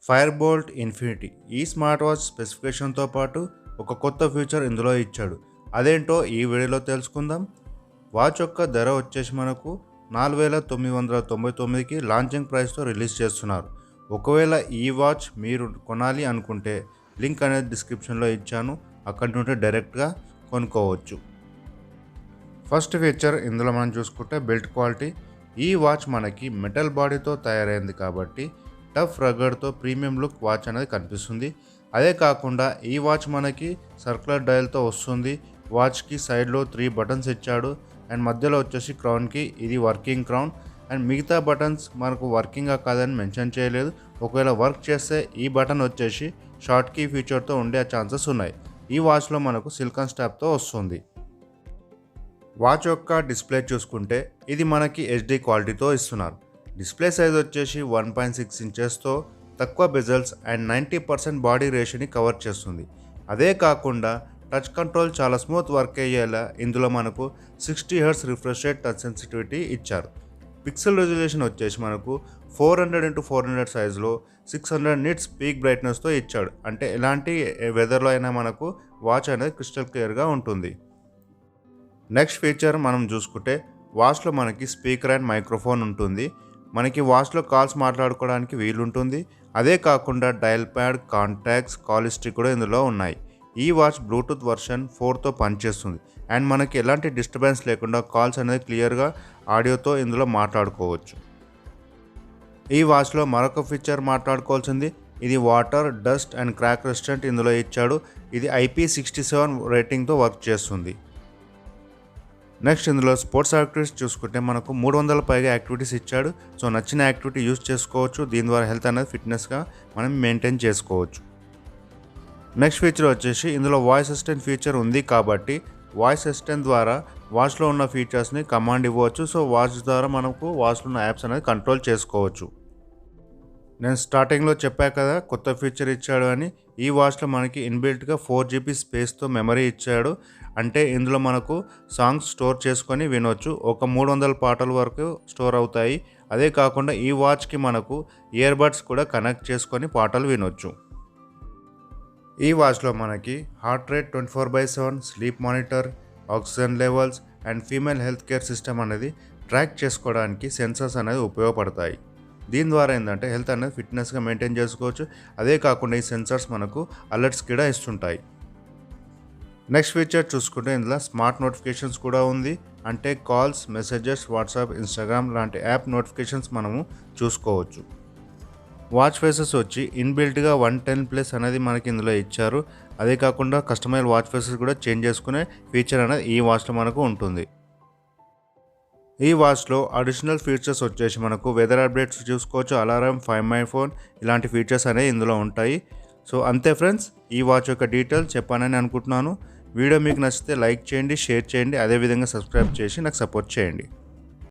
Fire-Boltt infinity ఈ smart watch స్పెసిఫికేషన్తో పాటు ఒక కొత్త ఫీచర్ ఇందులో ఇచ్చాడు. అదేంటో ఈ వీడియోలో తెలుసుకుందాం. వాచ్ యొక్క ధర వచ్చేసి మనకు 4,999కి లాంచింగ్ ప్రైస్తో రిలీజ్ చేస్తున్నారు. ఒకవేళ ఈ వాచ్ మీరు కొనాలి అనుకుంటే లింక్ అనేది డిస్క్రిప్షన్లో ఇచ్చాను, అక్కడి నుండి డైరెక్ట్గా కొనుక్కోవచ్చు. ఫస్ట్ ఫీచర్ ఇందులో మనం చూసుకుంటే బెల్ట్ క్వాలిటీ. ఈ వాచ్ మనకి మెటల్ బాడీతో తయారైంది కాబట్టి టఫ్ రగడ్తో ప్రీమియం లుక్ వాచ్ అనేది కనిపిస్తుంది. అదే కాకుండా ఈ వాచ్ మనకి సర్క్యులర్ డైల్తో వస్తుంది. వాచ్కి సైడ్లో 3 బటన్స్ ఇచ్చాడు అండ్ మధ్యలో వచ్చేసి క్రౌన్కి ఇది వర్కింగ్ క్రౌన్ అండ్ మిగతా బటన్స్ మనకు వర్కింగ్గా కాదని మెన్షన్ చేయలేదు. ఒకవేళ వర్క్ చేస్తే ఈ బటన్ వచ్చేసి షార్ట్ కీ ఫీచర్తో ఉండే ఛాన్సెస్ ఉన్నాయి. ఈ వాచ్లో మనకు సిలికాన్ స్టాప్తో వస్తుంది. వాచ్ యొక్క డిస్ప్లే చూసుకుంటే ఇది మనకి హెచ్డి క్వాలిటీతో ఇస్తున్నారు. డిస్ప్లే సైజ్ వచ్చేసి 1.6 ఇంచెస్తో తక్కువ బెజల్స్ అండ్ 90% బాడీ రేషియోని కవర్ చేస్తుంది. అదే కాకుండా టచ్ కంట్రోల్ చాలా స్మూత్ వర్క్ అయ్యేలా ఇందులో మనకు 60 Hz refresh rate touch sensitivity ఇచ్చారు. పిక్సెల్ రెజల్యూషన్ వచ్చేసి మనకు 400x400 సైజులో 600 నిట్స్ పీక్ బ్రైట్నెస్తో ఇచ్చాడు. అంటే ఎలాంటి వెదర్లో అయినా మనకు వాచ్ అనేది క్రిస్టల్ క్లియర్గా ఉంటుంది. నెక్స్ట్ ఫీచర్ మనం చూసుకుంటే వాచ్లో మనకి స్పీకర్ అండ్ మైక్రోఫోన్ ఉంటుంది. మనకి వాచ్లో కాల్స్ మాట్లాడుకోవడానికి వీలుంటుంది. అదే కాకుండా dial pad, contacts, call history కూడా ఇందులో ఉన్నాయి. ఈ వాచ్ బ్లూటూత్ వర్షన్ 4తో పనిచేస్తుంది అండ్ మనకి ఎలాంటి డిస్టర్బెన్స్ లేకుండా కాల్స్ అనేది క్లియర్గా ఆడియోతో ఇందులో మాట్లాడుకోవచ్చు. ఈ వాచ్లో మరొక ఫీచర్ మాట్లాడుకోవాల్సింది, ఇది water, dust and crack resistant ఇందులో ఇచ్చాడు. ఇది IP67 రేటింగ్తో వర్క్ చేస్తుంది. నెక్స్ట్ ఇందులో స్పోర్ట్స్ యాక్టివిటీస్ చూసుకుంటే మనకు 300 పైగా యాక్టివిటీస్ ఇచ్చాడు. సో నచ్చిన యాక్టివిటీ యూజ్ చేసుకోవచ్చు. దీని ద్వారా హెల్త్ అనేది ఫిట్నెస్గా మనం మెయింటైన్ చేసుకోవచ్చు. నెక్స్ట్ ఫీచర్ వచ్చేసి ఇందులో వాయిస్ అసిస్టెంట్ ఫీచర్ ఉంది కాబట్టి వాయిస్ అసిస్టెంట్ ద్వారా వాచ్లో ఉన్న ఫీచర్స్ని కమాండ్ ఇవ్వచ్చు. సో వాచ్ ద్వారా మనకు వాచ్లో ఉన్న యాప్స్ అనేది కంట్రోల్ చేసుకోవచ్చు. నేను స్టార్టింగ్లో చెప్పా కదా కొత్త ఫీచర్ ఇచ్చాడు అని. ఈ వాచ్లో మనకి ఇన్బిల్ట్గా 4GB స్పేస్తో మెమరీ ఇచ్చాడు. అంటే ఇందులో మనకు సాంగ్స్ స్టోర్ చేసుకొని వినొచ్చు. ఒక 300 పాటల వరకు స్టోర్ అవుతాయి. అదే కాకుండా ఈ వాచ్కి మనకు ఇయర్ బడ్స్ కూడా కనెక్ట్ చేసుకొని పాటలు వినొచ్చు. ఈ వాచ్లో మనకి heart rate 24/7, sleep monitor, oxygen levels and female health care system అనేది ట్రాక్ చేసుకోవడానికి సెన్సర్స్ అనేది ఉపయోగపడతాయి. దీని ద్వారా ఏంటంటే హెల్త్ అనేది ఫిట్నెస్గా మెయింటైన్ చేసుకోవచ్చు. అదే కాకుండా ఈ సెన్సర్స్ మనకు అలర్ట్స్ కూడా ఇస్తుంటాయి. నెక్స్ట్ ఫీచర్ చూసుకుంటే ఇందులో స్మార్ట్ నోటిఫికేషన్స్ కూడా ఉంది. అంటే కాల్స్, మెసేజెస్, వాట్సాప్, ఇన్స్టాగ్రామ్ లాంటి యాప్ నోటిఫికేషన్స్ మనము చూసుకోవచ్చు. వాచ్ ఫేసెస్ వచ్చి ఇన్బిల్ట్గా 110+ అనేది మనకి ఇందులో ఇచ్చారు. అదే కాకుండా కస్టమైజ్ వాచ్ ఫేసెస్ కూడా చేంజ్ చేసుకునే ఫీచర్ అనేది ఈ వాచ్లో మనకు ఉంటుంది. ఈ వాచ్లో అడిషనల్ ఫీచర్స్ వచ్చేసి మనకు వెదర్ అప్డేట్స్ చూసుకోవచ్చు, అలారం, ఫైండ్ మై ఫోన్ ఇలాంటి ఫీచర్స్ అనేవి ఇందులో ఉంటాయి. సో అంతే ఫ్రెండ్స్, ఈ వాచ్ యొక్క డీటెయిల్స్ చెప్పానని అనుకుంటున్నాను. వీడియో మీకు నచ్చితే లైక్ చేయండి, షేర్ చేయండి, అదేవిధంగా సబ్స్క్రైబ్ చేసి నాకు సపోర్ట్ చేయండి.